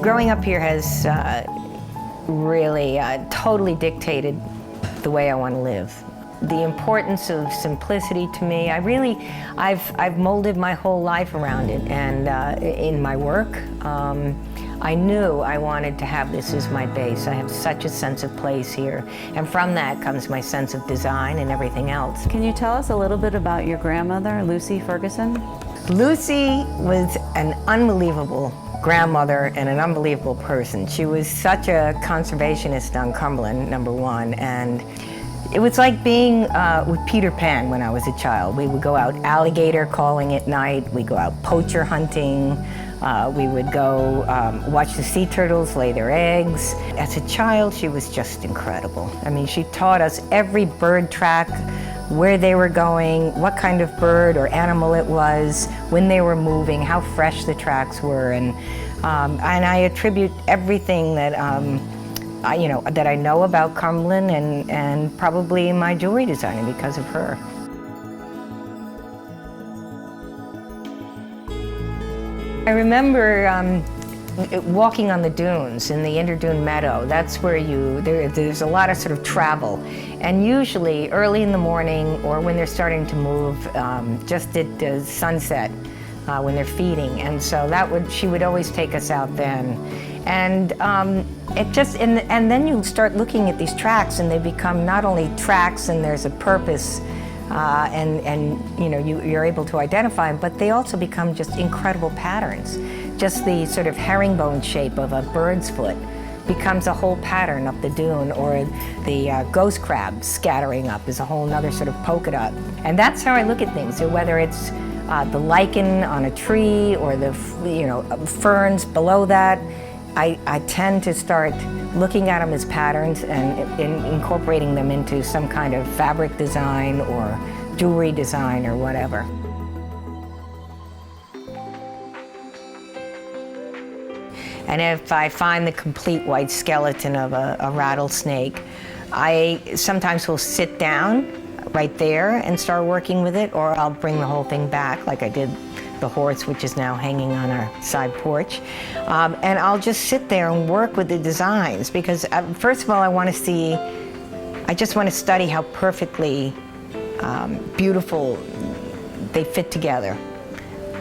Growing up here has really totally dictated the way I want to live. The importance of simplicity to me, I've molded my whole life around it, and in my work, I knew I wanted to have this as my base. I have such a sense of place here, and from that comes my sense of design and everything else. Can you tell us a little bit about your grandmother, Lucy Ferguson? Lucy was an unbelievable grandmother and an unbelievable person. She was such a conservationist on Cumberland, number one, and it was like being with Peter Pan when I was a child. We would go out alligator calling at night, we'd go out poacher hunting, we would go watch the sea turtles lay their eggs. As a child, she was just incredible. I mean, she taught us every bird track, where they were going, what kind of bird or animal it was, when they were moving, how fresh the tracks were, and I attribute everything that that I know about Cumberland and probably my jewelry designing because of her. I remember walking on the dunes in the Interdune Meadow. That's where there's a lot of sort of travel. And usually early in the morning or when they're starting to move, just at sunset when they're feeding. And so she would always take us out then. And and then you start looking at these tracks and they become not only tracks and there's a purpose and you're able to identify them, but they also become just incredible patterns. Just the sort of herringbone shape of a bird's foot becomes a whole pattern up the dune, or the ghost crab scattering up is a whole other sort of polka dot. And that's how I look at things. So whether it's the lichen on a tree or the ferns below that, I tend to start looking at them as patterns and incorporating them into some kind of fabric design or jewelry design or whatever. And if I find the complete white skeleton of a rattlesnake, I sometimes will sit down right there and start working with it, or I'll bring the whole thing back like I did the horse, which is now hanging on our side porch. And I'll just sit there and work with the designs because first of all, I just want to study how perfectly beautiful they fit together,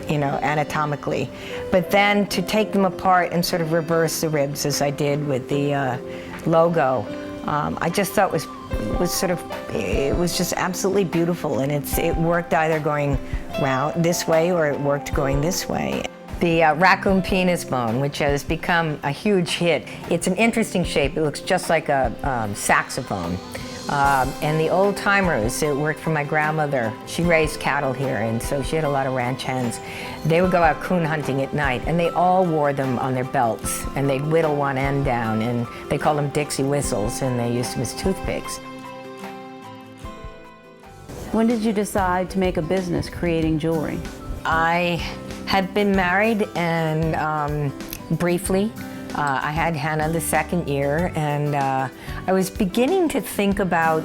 anatomically. But then to take them apart and sort of reverse the ribs as I did with the logo, I just thought it was just absolutely beautiful, and it worked either going round this way or it worked going this way. The raccoon penis bone, which has become a huge hit. It's an interesting shape. It looks just like a saxophone. And the old timers, it worked for my grandmother. She raised cattle here, and so she had a lot of ranch hens. They would go out coon hunting at night, and they all wore them on their belts, and they'd whittle one end down, and they called them Dixie whistles, and they used them as toothpicks. When did you decide to make a business creating jewelry? I had been married, and briefly, I had Hannah the second year, and I was beginning to think about,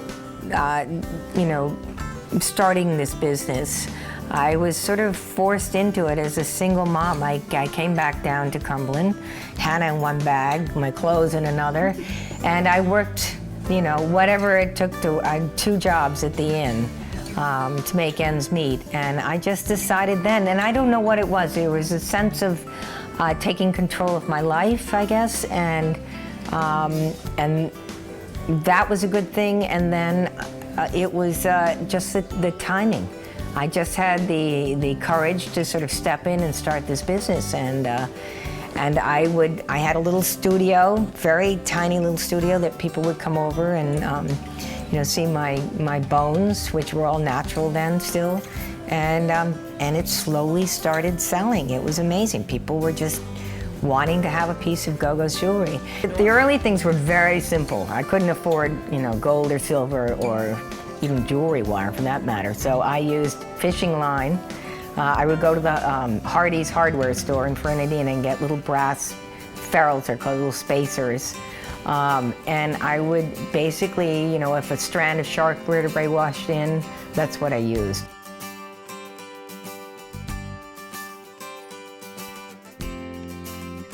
starting this business. I was sort of forced into it as a single mom. I came back down to Cumberland, Hannah in one bag, my clothes in another, and I worked, whatever it took I had 2 jobs at the inn to make ends meet. And I just decided then, and I don't know what it was was a sense of taking control of my life, I guess, and that was a good thing. And then it was just the timing. I just had the courage to sort of step in and start this business, and I had a little studio, very tiny little studio that people would come over and see my bones, which were all natural then still. And it slowly started selling. It was amazing. People were just wanting to have a piece of Gogo's jewelry. The early things were very simple. I couldn't afford, gold or silver or even jewelry wire for that matter. So I used fishing line. I would go to the Hardee's hardware store in Ferguson and get little brass ferrules, they're called little spacers. And I would basically, if a strand of shark vertebrae washed in, that's what I used.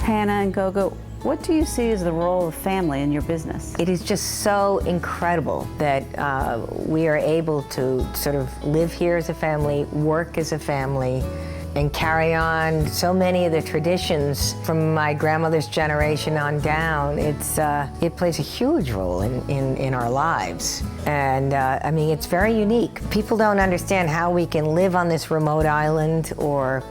Hannah and Gogo, what do you see as the role of family in your business? It is just so incredible that we are able to sort of live here as a family, work as a family, and carry on so many of the traditions from my grandmother's generation on down. It plays a huge role in our lives. And I mean, it's very unique. People don't understand how we can live on this remote island or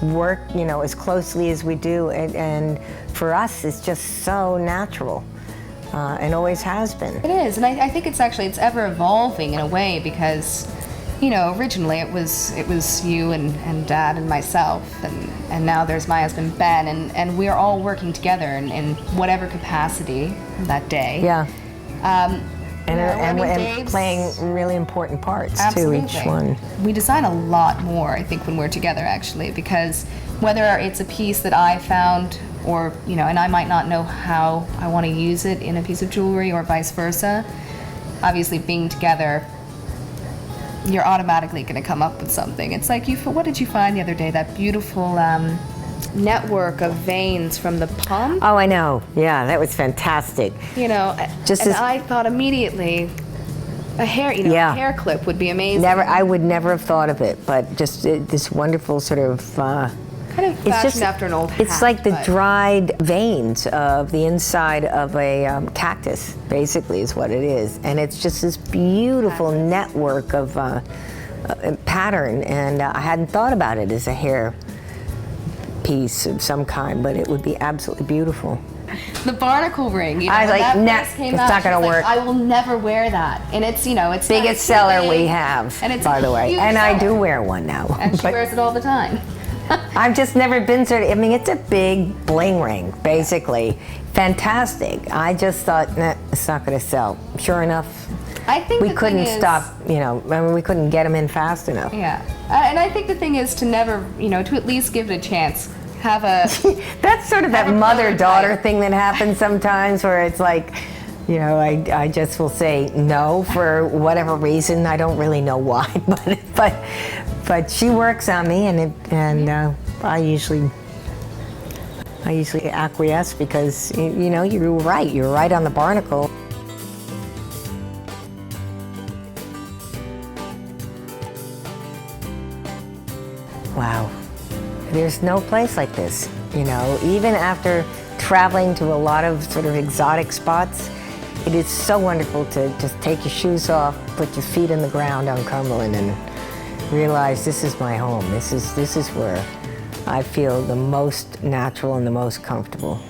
work, you know, as closely as we do. And for us, it's just so natural. And always has been. It is, and I think it's ever evolving in a way because, you know, originally it was you and Dad and myself, and now there's my husband Ben, and we're all working together in whatever capacity that day. Yeah. And and playing really important parts absolutely. to each one. We design a lot more, I think, when we're together actually, because whether it's a piece that I found or, you know, and I might not know how I want to use it in a piece of jewelry or vice versa, obviously being together, you're automatically going to come up with something. It's like, what did you find the other day? That beautiful network of veins from the palm? Oh, I know. Yeah, that was fantastic. You know, I thought immediately a hair, you know, yeah. a hair clip would be amazing. I would never have thought of it, but just this wonderful sort of kind of fashioned after an old hat. It's like the dried veins of the inside of a cactus, basically, is what it is. And it's just this beautiful network of pattern, and I hadn't thought about it as a hair piece of some kind, but it would be absolutely beautiful. The barnacle ring, you know, I was like, it's not going to work. I will never wear that. And it's, you know, it's biggest seller we have, and it's by the way. And I do wear one now. And she wears it all the time. I've just never been sort of, I mean, it's a big bling ring, basically. Fantastic. I just thought, nah, it's not going to sell. Sure enough, I think we couldn't stop, you know, I mean, we couldn't get them in fast enough. Yeah. And I think the thing is to never, you know, to at least give it a chance. Have a... That's sort of that mother-daughter thing that happens sometimes where it's like, you know, I just will say no for whatever reason. I don't really know why, but she works on me, and I usually acquiesce because, you know, you're right on the barnacle. Wow, there's no place like this, you know, even after traveling to a lot of sort of exotic spots. It is so wonderful to just take your shoes off, put your feet in the ground on Cumberland, and realize this is my home. This is where I feel the most natural and the most comfortable.